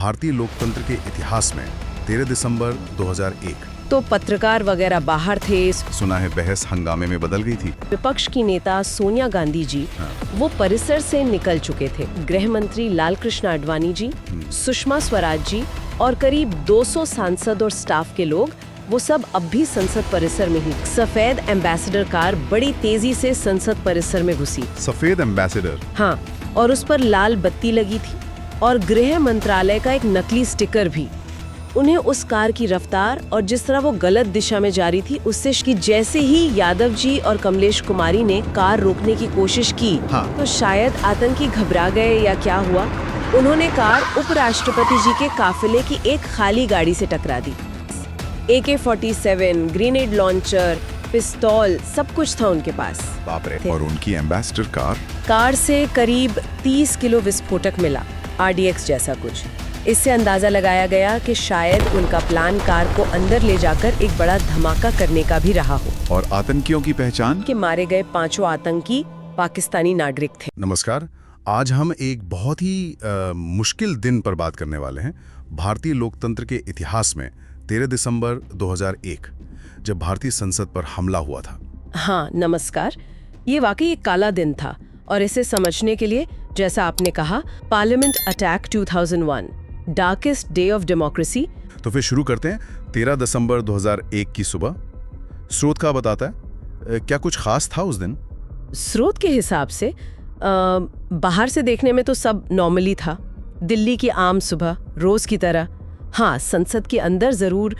भारतीय लोकतंत्र के इतिहास में 13 दिसंबर 2001 तो पत्रकार वगैरह बाहर थे। सुना है बहस हंगामे में बदल गई थी। विपक्ष की नेता सोनिया गांधी जी वो परिसर से निकल चुके थे। गृह मंत्री लालकृष्ण आडवाणी जी, सुषमा स्वराज जी और करीब 200 सांसद और स्टाफ के लोग, वो सब अब भी संसद परिसर में ही। सफेद एम्बेसडर कार बड़ी तेजी से संसद परिसर में घुसी। सफेद एम्बेसडर? हाँ, और उस पर लाल बत्ती लगी थी और गृह मंत्रालय का एक नकली स्टिकर भी। उन्हें उस कार की रफ्तार और जिस तरह वो गलत दिशा में जा रही थी उससे कि जैसे ही यादव जी और कमलेश कुमारी ने कार रोकने की कोशिश की तो शायद आतंकी घबरा गए या क्या हुआ, उन्होंने कार उपराष्ट्रपति जी के काफिले की एक खाली गाड़ी से टकरा दी। AK-47, ग्रेनेड लॉन्चर, पिस्तौल, सब कुछ था उनके पास। बाप रे। और उनकी एम्बेसडर कार से करीब 30 किलो विस्फोटक मिला, RDX जैसा कुछ। इससे अंदाजा लगाया गया कि शायद उनका प्लान कार को अंदर ले जाकर एक बड़ा धमाका करने का भी रहा हो। और आतंकियों की पहचान? कि मारे गए 5 आतंकी पाकिस्तानी नागरिक थे। नमस्कार, आज हम एक बहुत ही मुश्किल दिन पर बात करने वाले हैं। भारतीय लोकतंत्र के इतिहास में 13 दिसंबर 2001 जब भारतीय संसद पर हमला हुआ था। हाँ, नमस्कार। ये वाकई एक काला दिन था और इसे समझने के लिए, जैसा आपने कहा, parliament attack 2001, darkest day of democracy. तो फिर शुरू करते हैं। 13 दिसंबर 2001 की सुबह। स्रोत क्या बताता है, क्या कुछ खास था उस दिन? स्रोत के हिसाब से बाहर से देखने में तो सब नॉर्मली था, दिल्ली की आम सुबह रोज की तरह। हाँ, संसद के अंदर जरूर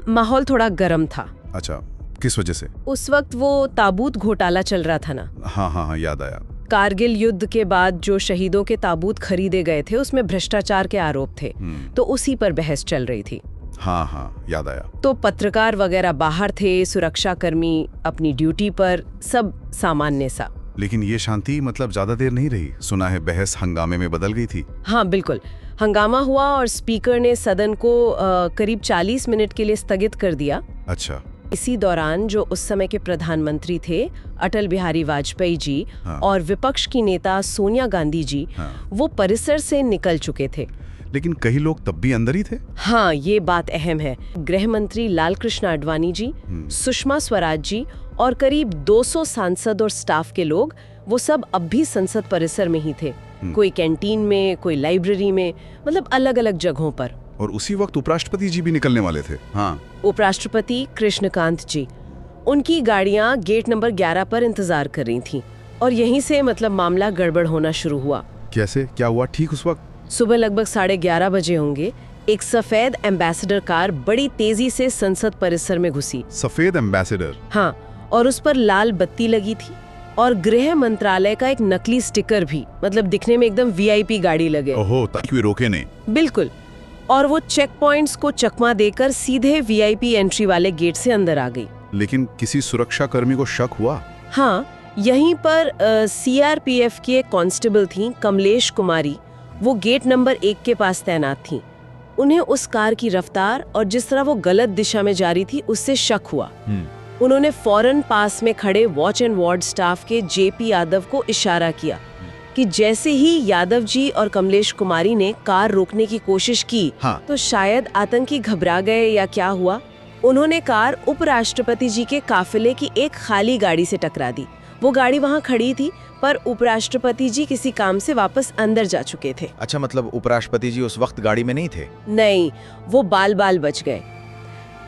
माहौल थोड़ा गर्म था। अच्छा, किस वजह से? उस वक्त वो ताबूत घोटाला चल रहा था ना। हाँ, याद आया। कारगिल युद्ध के बाद जो शहीदों के ताबूत खरीदे गए थे उसमें भ्रष्टाचार के आरोप थे, तो उसी पर बहस चल रही थी। हाँ, याद आया। तो पत्रकार वगैरह बाहर थे, सुरक्षाकर्मी अपनी ड्यूटी पर, सब सामान्य सा। लेकिन ये शांति मतलब ज्यादा देर नहीं रही। सुना है बहस हंगामे में बदल गई थी। हाँ, बिल्कुल। हंगामा हुआ और स्पीकर ने सदन को करीब 40 मिनट के लिए स्थगित कर दिया। अच्छा। इसी दौरान जो उस समय के प्रधानमंत्री थे अटल बिहारी वाजपेयी जी और विपक्ष की नेता सोनिया गांधी जी, वो परिसर से निकल चुके थे। लेकिन कई लोग तब भी अंदर ही थे। हाँ, ये बात अहम है। गृह मंत्री लालकृष्ण आडवाणी जी, सुषमा स्वराज जी और करीब 200 सांसद और स्टाफ के लोग, वो सब अब भी संसद परिसर में ही थे। कोई कैंटीन में, कोई लाइब्रेरी में, मतलब अलग अलग जगहों पर। और उसी वक्त उपराष्ट्रपति जी भी निकलने वाले थे। हाँ, उपराष्ट्रपति कृष्णकांत जी, उनकी गाड़ियां गेट नंबर 11 पर इंतजार कर रही थीं और यहीं से मतलब मामला गड़बड़ होना शुरू हुआ। कैसे, क्या हुआ ठीक उस वक्त? सुबह लगभग 11:30 बजे होंगे, एक सफेद एम्बेसडर कार बड़ी तेजी से संसद परिसर में घुसी। सफेद एम्बेसडर? हाँ, और उस पर लाल बत्ती लगी थी और गृह मंत्रालय का एक नकली स्टिकर भी, मतलब दिखने में एकदम VIP गाड़ी लगे। ओहो, ताकि वे रोके नहीं। बिल्कुल। और वो चेक पॉइंट्स को चकमा देकर सीधे VIP एंट्री वाले गेट से अंदर आ गई। लेकिन किसी सुरक्षा कर्मी को शक हुआ? हाँ, यहीं पर CRPF की एक कांस्टेबल थी, कमलेश कुमारी, वो गेट नंबर 1 के पास तैनात थी। उन्हें उस कार की रफ्तार और जिस तरह वो गलत दिशा में जा रही थी उससे शक हुआ। उन्होंने फौरन पास में खड़े वॉच एंड वार्ड स्टाफ के JP यादव को इशारा किया कि जैसे ही यादव जी और कमलेश कुमारी ने कार रोकने की कोशिश की तो शायद आतंकी घबरा गए या क्या हुआ, उन्होंने कार उपराष्ट्रपति जी के काफिले की एक खाली गाड़ी से टकरा दी। वो गाड़ी वहाँ खड़ी थी पर उपराष्ट्रपति जी किसी काम से वापस अंदर जा चुके थे। अच्छा, मतलब उपराष्ट्रपति जी उस वक्त गाड़ी में नहीं थे? नहीं, वो बाल बाल बच गए।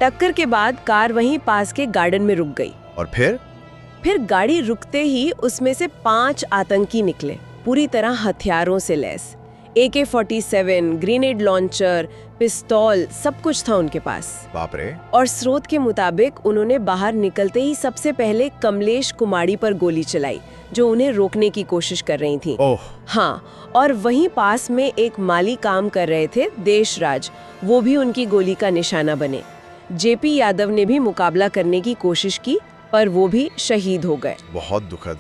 टक्कर के बाद कार वहीं पास के गार्डन में रुक गई। और फिर गाड़ी रुकते ही उसमें से 5 आतंकी निकले, पूरी तरह हथियारों से लैस। AK-47, ग्रेनेड लॉन्चर, पिस्तौल, सब कुछ था उनके पास। बाप रे। और स्रोत के मुताबिक उन्होंने बाहर निकलते ही सबसे पहले कमलेश कुमारी पर गोली चलाई, जो उन्हें रोकने की कोशिश कर रही थी। ओह। हाँ, और वहीं पास में एक माली काम कर रहे थे, देशराज, वो भी उनकी गोली का निशाना बने। JP यादव ने भी मुकाबला करने की कोशिश की पर वो भी शहीद हो गए। बहुत दुखद।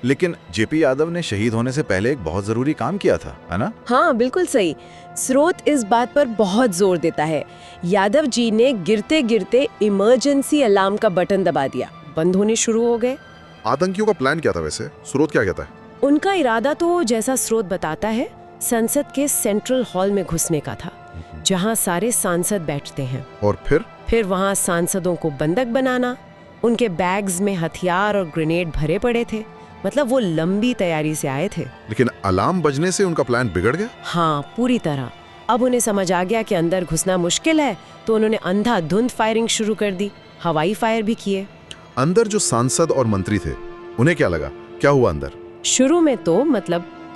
लेकिन JP यादव ने शहीद होने से पहले एक बहुत जरूरी काम किया था, है ना? हाँ, बिल्कुल सही। स्रोत इस बात पर बहुत जोर देता है। यादव जी ने गिरते गिरते इमरजेंसी अलार्म का बटन दबा दिया, बंद होने शुरू हो गए। आतंकियों का प्लान क्या था वैसे? स्रोत क्या कहता है? उनका इरादा तो जैसा स्रोत बताता है संसद के सेंट्रल हॉल में घुसने का था, जहां सारे सांसद बैठते हैं। और फिर वहां सांसदों को बंधक बनाना, उनके बैग्स में हथियार और ग्रेनेड भरे पड़े थे। मतलब वो लंबी तैयारी से आए थे। लेकिन अलार्म बजने से उनका प्लान बिगड़ गया। हाँ, पूरी तरह। अब उन्हें समझ आ गया कि अंदर घुसना मुश्किल है, तो उन्होंने अंधाधुंध फायरिंग शुरू कर दी। हवाई फायर भी किए। अंदर जो सांसद और मंत्री थे, उन्हें क्या लगा? क्या हुआ अंदर? शुरू में तो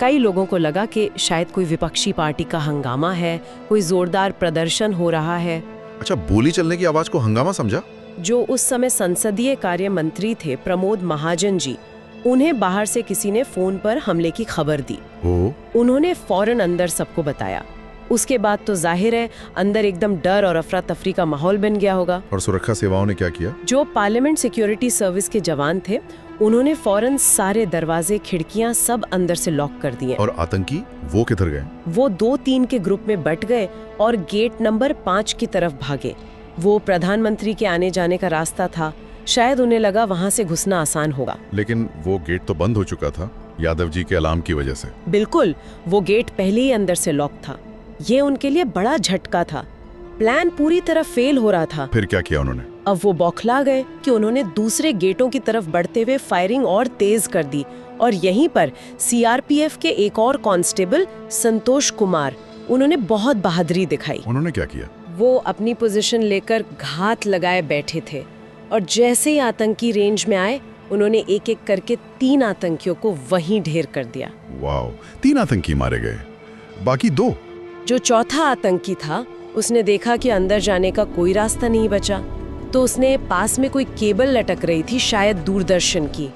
कई लोगों को लगा कि शायद कोई विपक्षी पार्टी का हंगामा है, कोई जोरदार प्रदर्शन हो रहा है। अच्छा, गोली चलने की आवाज को हंगामा समझा? जो उस समय संसदीय कार्य मंत्री थे, प्रमोद महाजन जी, उन्हें बाहर से किसी ने फोन पर हमले की खबर दी। उन्होंने फौरन अंदर सबको बताया। उसके बाद तो जाहिर है अंदर एकदम डर और अफरा तफरी का माहौल बन गया होगा। और सुरक्षा सेवाओं ने क्या किया? जो पार्लियामेंट सिक्योरिटी सर्विस के जवान थे, उन्होंने फौरन सारे दरवाजे, खिड़कियां सब अंदर से लॉक कर दिए। और आतंकी वो किधर गए? वो 2-3 के ग्रुप में बट गए और गेट नंबर 5 की तरफ भागे। वो प्रधानमंत्री के आने जाने का रास्ता था। शायद उन्हें लगा वहां से घुसना आसान होगा। लेकिन वो गेट तो बंद हो चुका था, यादव जी के अलार्म की वजह से। बिल्कुल, वो गेट पहले ही अंदर से लॉक था। ये उनके लिए बड़ा झटका था। प्लान पूरी तरह फेल हो रहा था। फिर क्या किया उन्होंने? अब वो बौखला गए कि उन्होंने दूसरे गेटों की तरफ बढ़ते हुए फायरिंग और तेज कर दी। और यहीं पर सीआरपीएफ के एक और कांस्टेबल संतोष कुमार, उन्होंने बहुत बहादुरी दिखाई। उन्होंने क्या किया? वो अपनी पोजीशन लेकर घात लगाए बैठे थे और जैसे ही आतंकी रेंज में आए, उन्होंने एक एक करके 3 आतंकियों को वहीं ढेर कर दिया। वाओ, 3 आतंकी मारे गए, बाकी 2? जो चौथा आतंकी था, उसने देखा कि अंदर जाने का कोई रास्ता नहीं बचा, तो उसने पास में कोई केबल लटक रही थी, शायद दूरदर्शन की,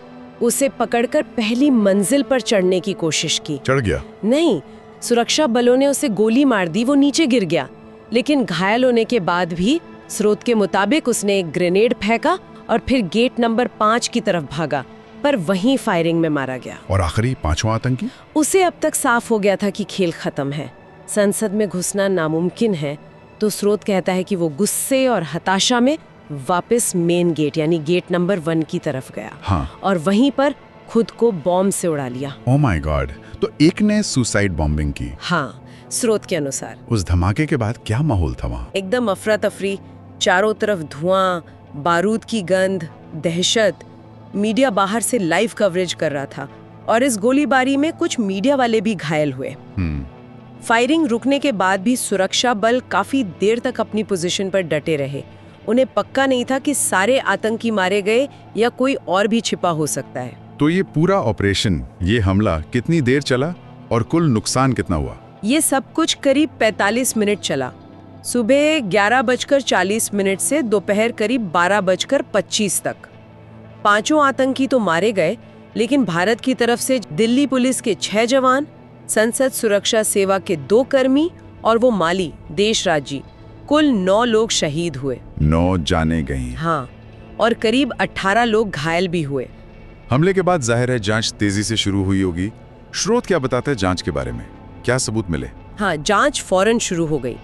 उसे पकड़कर पहली मंजिल पर चढ़ने की कोशिश की। चढ़ गया? नहीं, सुरक्षा बलों ने उसे गोली मार दी, वो नीचे गिर गया। लेकिन घायल होने के बाद भी स्रोत के मुताबिक उसने एक ग्रेनेड फेंका और फिर गेट नंबर 5 की तरफ भागा, पर वहीं फायरिंग में मारा गया। और आखिरी 5वां आतंकी? उसे अब तक साफ हो गया था कि खेल खत्म है, संसद में घुसना नामुमकिन है। तो स्रोत कहता है कि वो गुस्से और हताशा में वापस मेन गेट यानी गेट नंबर 1 की तरफ गया। हाँ। और वहीं पर खुद को बॉम्ब से उड़ा लिया। ओह माय गॉड, तो एक ने सुसाइड बॉम्बिंग की? हाँ, स्रोत के अनुसार। उस धमाके के बाद क्या माहौल था वहाँ? एकदम अफरा तफरी, चारों तरफ धुआं, बारूद की गंध, दहशत। मीडिया बाहर से लाइव कवरेज कर रहा था और इस गोलीबारी में कुछ मीडिया वाले भी घायल हुए। फायरिंग रुकने के बाद भी सुरक्षा बल काफी देर तक अपनी पोजीशन पर डटे रहे। उन्हें पक्का नहीं था कि सारे आतंकी मारे गए या कोई और भी छिपा हो सकता है। तो ये पूरा ऑपरेशन, ये हमला कितनी देर चला और कुल नुकसान कितना हुआ? ये सब कुछ करीब 45 मिनट चला। सुबह 11:40 से दोपहर करीब 12:25 तक। 5 आतंकी तो मारे गए, लेकिन भारत की तरफ से दिल्ली पुलिस के 6 जवान, संसद सुरक्षा सेवा के 2 कर्मी और वो माली देश राज्य, कुल 9 लोग शहीद हुए। 9 जाने गए। हाँ, और करीब 18 लोग घायल भी हुए। हमले के बाद जाहिर है जांच तेजी से शुरू हुई होगी। स्रोत क्या बताते हैं जांच के बारे में? क्या सबूत मिले? हाँ, जांच फौरन शुरू हो गई।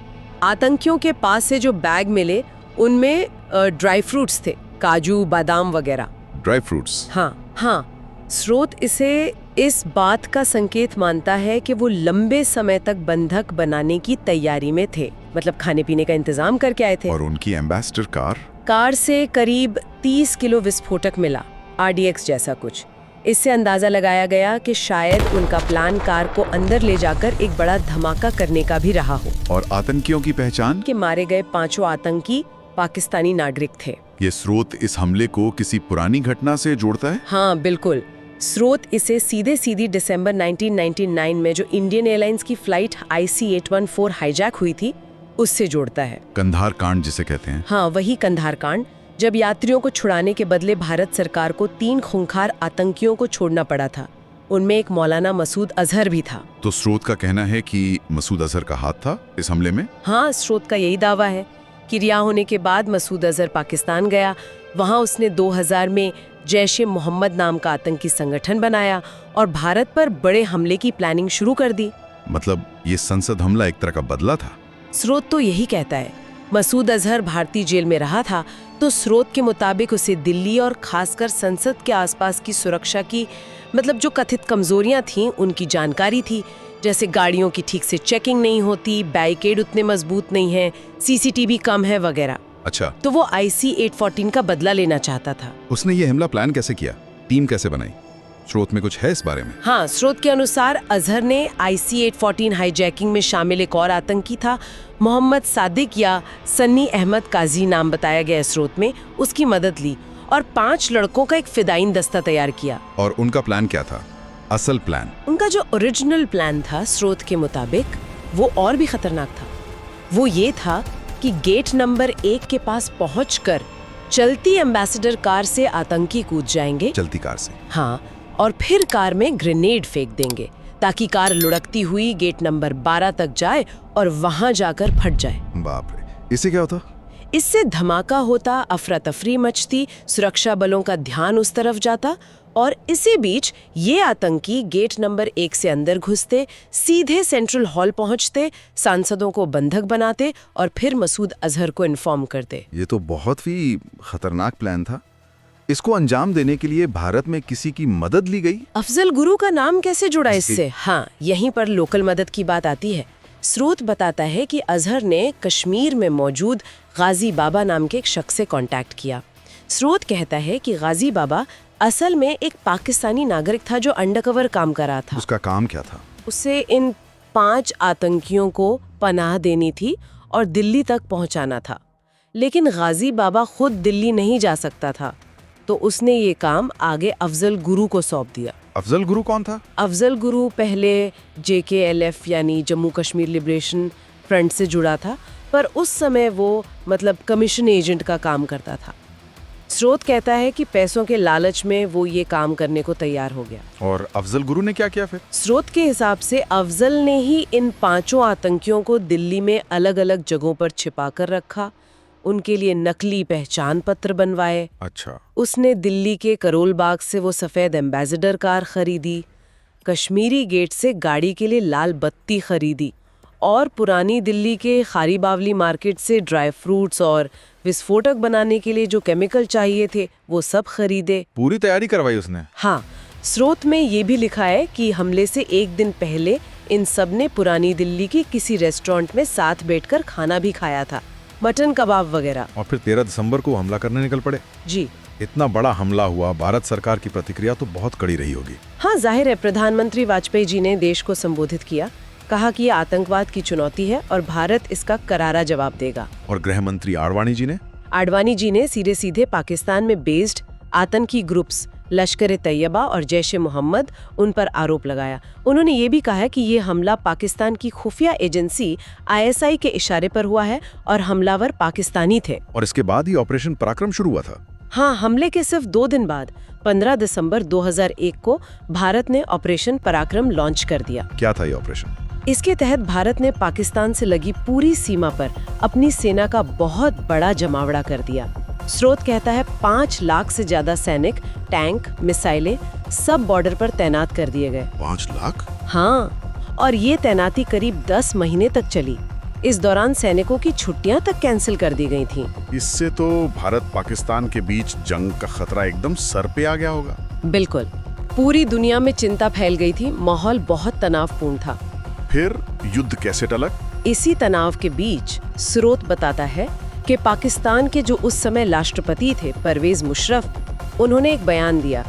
आतंकियों के पास से जो बैग मिले, उनमें ड्राई फ्रूट्स थे, काजू, बादाम वगैरह। Dry fruits? हाँ। स्रोत इसे इस बात का संकेत मानता है कि वो लंबे समय तक बंधक बनाने की तैयारी में थे, मतलब खाने पीने का इंतजाम करके आए थे। और उनकी एम्बेसडर कार से करीब 30 किलो विस्फोटक मिला, RDX जैसा कुछ। इससे अंदाजा लगाया गया कि शायद उनका प्लान कार को अंदर ले जाकर एक बड़ा धमाका करने का भी रहा हो। और आतंकियों की पहचान? कि मारे गए 5 आतंकी पाकिस्तानी नागरिक थे। ये स्रोत इस हमले को किसी पुरानी घटना से जोड़ता है? हाँ, बिल्कुल। स्रोत इसे सीधी दिसंबर 1999 में जो इंडियन एयरलाइंस की फ्लाइट IC-814 हाईजैक हुई थी, उससे जोड़ता है। कंधार कांड जिसे कहते हैं। हाँ, वही कंधार कांड, जब यात्रियों को छुड़ाने के बदले भारत सरकार को 3 खूंखार आतंकियों को छोड़ना पड़ा था। उनमें एक मौलाना मसूद अजहर भी था। तो स्रोत का कहना है कि मसूद अजहर का हाथ था इस हमले में? हाँ, स्रोत का यही दावा है कि रिहा होने के बाद मसूद अजहर पाकिस्तान गया। वहाँ उसने 2000 में जैश-ए-मोहम्मद नाम का आतंकी संगठन बनाया और भारत पर बड़े हमले की प्लानिंग शुरू कर दी। मतलब ये संसद हमला एक तरह का बदला था? स्रोत तो यही कहता है। मसूद अजहर भारतीय जेल में रहा था, तो स्रोत के मुताबिक उसे दिल्ली और खासकर संसद के आसपास की सुरक्षा की, मतलब जो कथित कमजोरियां थीं, उनकी जानकारी थी। जैसे गाड़ियों की ठीक से चेकिंग नहीं होती, बैरिकेड उतने मजबूत नहीं है, सीसीटीवी कम है वगैरह। अच्छा, तो वो IC-814 का बदला लेना चाहता था। उसने ये हमला प्लान कैसे किया? टीम कैसे बनाई? स्रोत में कुछ है इस बारे में? हाँ, स्रोत के अनुसार अजहर ने IC-814 हाईजैकिंग में शामिल एक और आतंकी था, मोहम्मद सादिक या सन्नी अहमद काजी नाम बताया गया स्रोत में, उसकी मदद ली और 5 लड़कों का एक फिदाइन दस्ता तैयार किया। और उनका प्लान क्या था? असल प्लान? उनका जो ओरिजिनल प्लान था स्रोत के मुताबिक, वो और भी खतरनाक था। वो ये था कि गेट नंबर 1 के पास पहुंचकर चलती एम्बेसडर कार से आतंकी कूद जाएंगे। चलती कार से? हाँ, और फिर कार में ग्रेनेड फेंक देंगे ताकि कार लुढ़कती हुई गेट नंबर 12 तक जाए और वहां जाकर फट जाए। बाप रे, इससे क्या होता? इससे धमाका होता, अफरा तफरी मचती, सुरक्षा बलों का ध्यान उस तरफ जाता और इसी बीच ये आतंकी गेट नंबर 1 से अंदर घुसते, सीधे सेंट्रल हॉल पहुंचते, सांसदों को बंधक बनाते और फिर मसूद अजहर को इन्फॉर्म करते। ये तो बहुत ही खतरनाक प्लान था। इसको अंजाम देने के लिए भारत में किसी की मदद ली गई? अफजल गुरु का नाम कैसे जुड़ा इससे? हाँ, यहीं पर लोकल मदद की बात आती है। स्रोत बताता है कि अजहर ने कश्मीर में मौजूद गाजी बाबा नाम के एक शख्स से कांटेक्ट किया। स्रोत कहता है कि गाजी बाबा असल में एक पाकिस्तानी नागरिक था जो अंडरकवर काम कर रहा था। उसका काम क्या था? उसे इन 5 आतंकियों को पनाह देनी थी और दिल्ली तक पहुंचाना था। लेकिन गाजी बाबा खुद दिल्ली नहीं जा सकता था, तो उसने ये काम आगे अफजल गुरु को सौंप दिया। अफजल गुरु कौन था? अफजल गुरु पहले JKLF यानी जम्मू कश्मीर लिबरेशन फ्रंट से जुड़ा था, पर उस समय वो कमीशन एजेंट का काम करता था। स्रोत कहता है कि पैसों के लालच में वो ये काम करने को तैयार हो गया। और अफजल गुरु ने क्या किया फिर? स्रोत के हिसाब से अफजल ने ही इन 5 आतंकियों को दिल्ली में अलग अलग जगहों पर छिपा कर रखा, उनके लिए नकली पहचान पत्र बनवाए। अच्छा। उसने दिल्ली के करोल बाग से वो सफ़ेद एम्बेसडर कार खरीदी, कश्मीरी गेट से गाड़ी के लिए लाल बत्ती खरीदी और पुरानी दिल्ली के खारी बावली मार्केट से ड्राई फ्रूट्स और विस्फोटक बनाने के लिए जो केमिकल चाहिए थे वो सब खरीदे। पूरी तैयारी करवाई उसने? हाँ, स्रोत में ये भी लिखा है कि हमले से 1 दिन पहले इन सब ने पुरानी दिल्ली की किसी रेस्टोरेंट में साथ बैठकर खाना भी खाया था, मटन कबाब वगैरह। और फिर 13 दिसंबर को हमला करने निकल पड़े? जी। इतना बड़ा हमला हुआ, भारत सरकार की प्रतिक्रिया तो बहुत कड़ी रही होगी। हाँ, जाहिर है। प्रधानमंत्री वाजपेयी जी ने देश को संबोधित किया, कहा कि ये आतंकवाद की चुनौती है और भारत इसका करारा जवाब देगा। और गृह मंत्री आडवाणी जी ने? आडवाणी जी ने सीधे सीधे पाकिस्तान में बेस्ड आतंकी ग्रुप्स लश्कर तैयबा और जैश ए मोहम्मद उन पर आरोप लगाया। उन्होंने ये भी कहा कि ये हमला पाकिस्तान की खुफिया एजेंसी ISI के इशारे पर हुआ है और हमलावर पाकिस्तानी थे। और इसके बाद ही ऑपरेशन पराक्रम शुरू हुआ था? हाँ, हमले के सिर्फ 2 दिन बाद 15 दिसंबर 2001 को भारत ने ऑपरेशन पराक्रम लॉन्च कर दिया। क्या था ये ऑपरेशन? इसके तहत भारत ने पाकिस्तान से लगी पूरी सीमा पर अपनी सेना का बहुत बड़ा जमावड़ा कर दिया। स्रोत कहता है 5 लाख से ज्यादा सैनिक, टैंक, मिसाइलें सब बॉर्डर पर तैनात कर दिए गए। 5 लाख? हाँ, और ये तैनाती करीब 10 महीने तक चली। इस दौरान सैनिकों की छुट्टियां तक कैंसिल कर दी गई थीं। इससे तो भारत पाकिस्तान के बीच जंग का खतरा एकदम सर पे आ गया होगा। बिल्कुल, पूरी दुनिया में चिंता फैल गई थी, माहौल बहुत तनावपूर्ण था। फिर युद्ध कैसे टलक? इसी तनाव के बीच स्रोत बताता है कि पाकिस्तान के जो उस समय राष्ट्रपति थे परवेज मुशर्रफ, उन्होंने एक बयान दिया।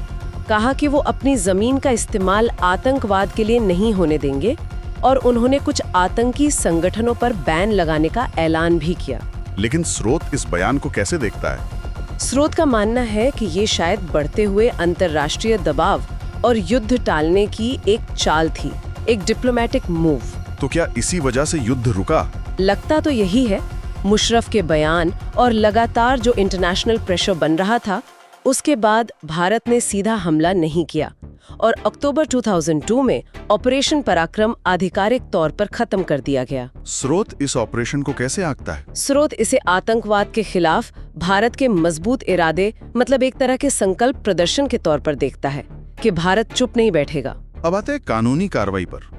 कहा कि वो अपनी जमीन का इस्तेमाल आतंकवाद के लिए नहीं होने देंगे और उन्होंने कुछ आतंकी संगठनों पर बैन लगाने का ऐलान भी किया। लेकिन स्रोत इस बयान को कैसे देखता है? स्रोत का मानना है कि ये शायद बढ़ते हुए अंतर्राष्ट्रीय दबाव और युद्ध टालने की एक चाल थी, एक डिप्लोमेटिक मूव। तो क्या इसी वजह से युद्ध रुका? लगता तो यही है। मुशर्रफ के बयान और लगातार जो इंटरनेशनल प्रेशर बन रहा था, उसके बाद भारत ने सीधा हमला नहीं किया और अक्टूबर 2002 में ऑपरेशन पराक्रम आधिकारिक तौर पर खत्म कर दिया गया। स्रोत इस ऑपरेशन को कैसे आंकता है? स्रोत इसे आतंकवाद के खिलाफ भारत के मजबूत इरादे, एक तरह के संकल्प प्रदर्शन के तौर पर देखता है कि भारत चुप नहीं बैठेगा। अब आते हैं कानूनी कार्रवाई पर।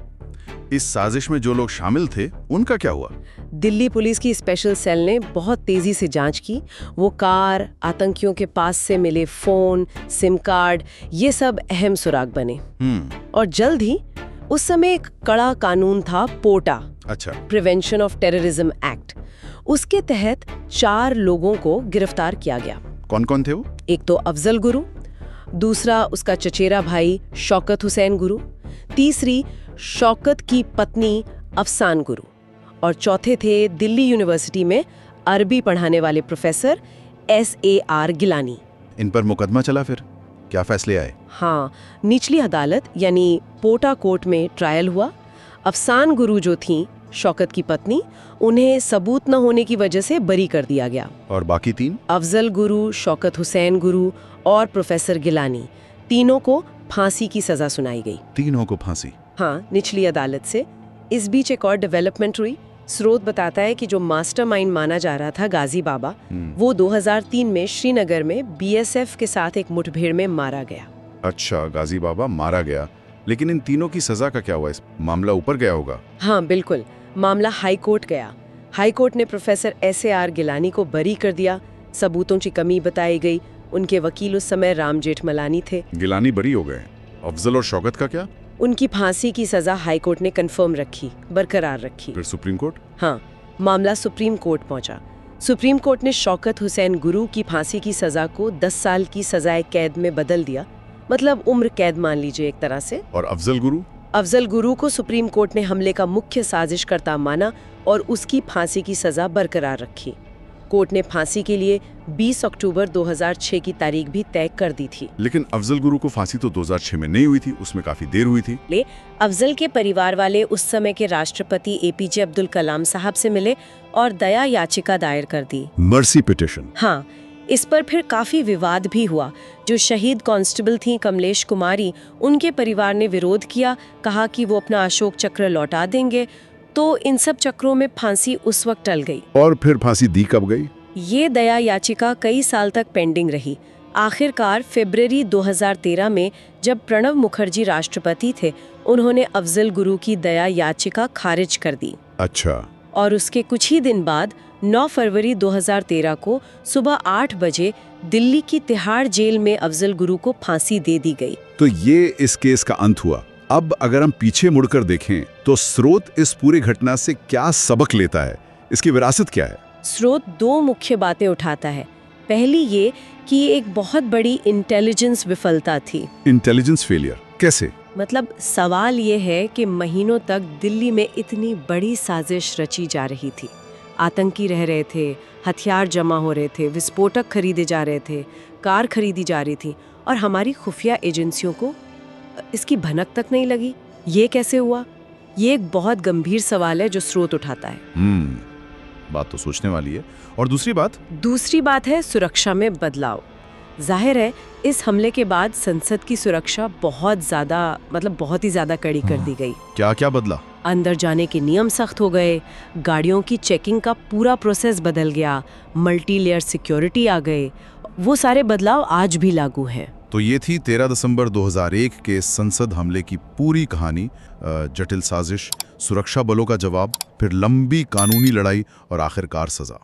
इस साजिश में जो लोग शामिल थे उनका क्या हुआ? दिल्ली पुलिस की स्पेशल सेल ने बहुत तेजी से जांच की। वो कार, आतंकियों के पास से मिले फोन, सिम कार्ड, ये सब अहम सुराग बने। और जल्द ही उस समय एक कड़ा कानून था पोटा, अच्छा, प्रिवेंशन ऑफ टेररिज्म एक्ट। उसके तहत 4 लोगों को गिरफ्तार किया गया। कौन कौन थे वो? एक तो अफजल गुरु, दूसरा उसका चचेरा भाई शौकत हुसैन गुरु, तीसरी शौकत की पत्नी अफसान गुरु, और चौथे थे दिल्ली यूनिवर्सिटी में अरबी पढ़ाने वाले प्रोफेसर SAR गिलानी। इन पर मुकदमा चला, फिर क्या फैसले आए? हाँ, निचली अदालत यानी पोटा कोर्ट में ट्रायल हुआ। अफसान गुरु जो थीं शौकत की पत्नी, उन्हें सबूत न होने की वजह से बरी कर दिया गया। और बाकी 3? अफजल गुरु, शौकत हुसैन गुरु और प्रोफेसर गिलानी, तीनों को फांसी की सजा सुनाई गई। तीनों को फांसी? हाँ, निचली अदालत से। इस बीच एक और डेवलपमेंट हुई। स्रोत बताता है कि जो मास्टरमाइंड माना जा रहा था गाजी बाबा, वो 2003 में श्रीनगर में BSF के साथ एक मुठभेड़ में मारा गया। अच्छा, गाजी बाबा मारा गया। लेकिन इन तीनों की सजा का क्या हुआ? इस मामला ऊपर गया होगा? हाँ बिल्कुल, मामला हाई कोर्ट गया। हाई कोर्ट ने प्रोफेसर SAR गिलानी को बरी कर दिया। सबूतों की कमी बताई गई। उनके वकील उस समय राम जेठमलानी थे। गिलानी बरी हो गए। अफजल और शौकत का क्या? उनकी फांसी की सजा हाई कोर्ट ने कंफर्म रखी, बरकरार रखी। फिर सुप्रीम कोर्ट? हाँ, मामला सुप्रीम कोर्ट पहुंचा। सुप्रीम कोर्ट ने शौकत हुसैन गुरु की फांसी की सजा को 10 साल की सजाए कैद में बदल दिया, मतलब उम्र कैद मान लीजिए एक तरह से। और अफजल गुरु? अफजल गुरु को सुप्रीम कोर्ट ने हमले का मुख्य साजिशकर्ता माना और उसकी फांसी की सजा बरकरार रखी। कोर्ट ने फांसी के लिए 20 अक्टूबर 2006 की तारीख भी तय कर दी थी। लेकिन अफजल गुरु को फांसी तो 2006 में नहीं हुई थी, उसमें काफी देर हुई थी। अफजल के परिवार वाले उस समय के राष्ट्रपति APJ अब्दुल कलाम साहब से मिले और दया याचिका दायर कर दी, मर्सी पिटिशन। हाँ, इस पर फिर काफी विवाद भी हुआ। जो शहीद कांस्टेबल थी कमलेश कुमारी, उनके परिवार ने विरोध किया, कहा कि वो अपना अशोक चक्र लौटा देंगे। तो इन सब चक्रों में फांसी उस वक्त टल गई। और फिर फांसी दी कब गई? ये दया याचिका कई साल तक पेंडिंग रही। आखिरकार फरवरी 2013 में जब प्रणब मुखर्जी राष्ट्रपति थे, उन्होंने अफजल गुरु की दया याचिका खारिज कर दी। अच्छा। और उसके कुछ ही दिन बाद 9 फरवरी 2013 को सुबह 8 बजे दिल्ली की तिहाड़ जेल में अफजल गुरु को फांसी दे दी गई। तो ये इस केस का अंत हुआ। अब अगर हम पीछे मुड़कर देखें तो स्रोत इस पूरी घटना से क्या सबक लेता है? इसकी विरासत क्या है? स्रोत 2 मुख्य बातें उठाता है। पहली ये कि ये एक बहुत बड़ी इंटेलिजेंस विफलता थी। इंटेलिजेंस फेलियर कैसे? मतलब सवाल ये है कि महीनों तक दिल्ली में इतनी बड़ी साजिश रची जा रही थी। आतंकी रह रहे थे, हथियार जमा हो रहे थे, विस्फोटक खरीदे जा रहे थे, कार खरीदी जा रही थी, और हमारी खुफिया एजेंसियों को इसकी भनक तक नहीं लगी। ये कैसे हुआ? ये एक बहुत गंभीर सवाल है जो स्रोत उठाता है। बात तो सोचने वाली है। और दूसरी बात है सुरक्षा में बदलाव। जाहिर है इस हमले के बाद संसद की सुरक्षा बहुत ही ज्यादा कड़ी कर दी गई। क्या क्या बदला? अंदर जाने के नियम सख्त हो गए, गाड़ियों की चेकिंग का पूरा प्रोसेस बदल गया, मल्टी लेयर सिक्योरिटी आ गए। वो सारे बदलाव आज भी लागू हैं। तो ये थी 13 दिसंबर 2001 के संसद हमले की पूरी कहानी। जटिल साजिश, सुरक्षा बलों का जवाब, फिर लंबी कानूनी लड़ाई और आखिरकार सजा।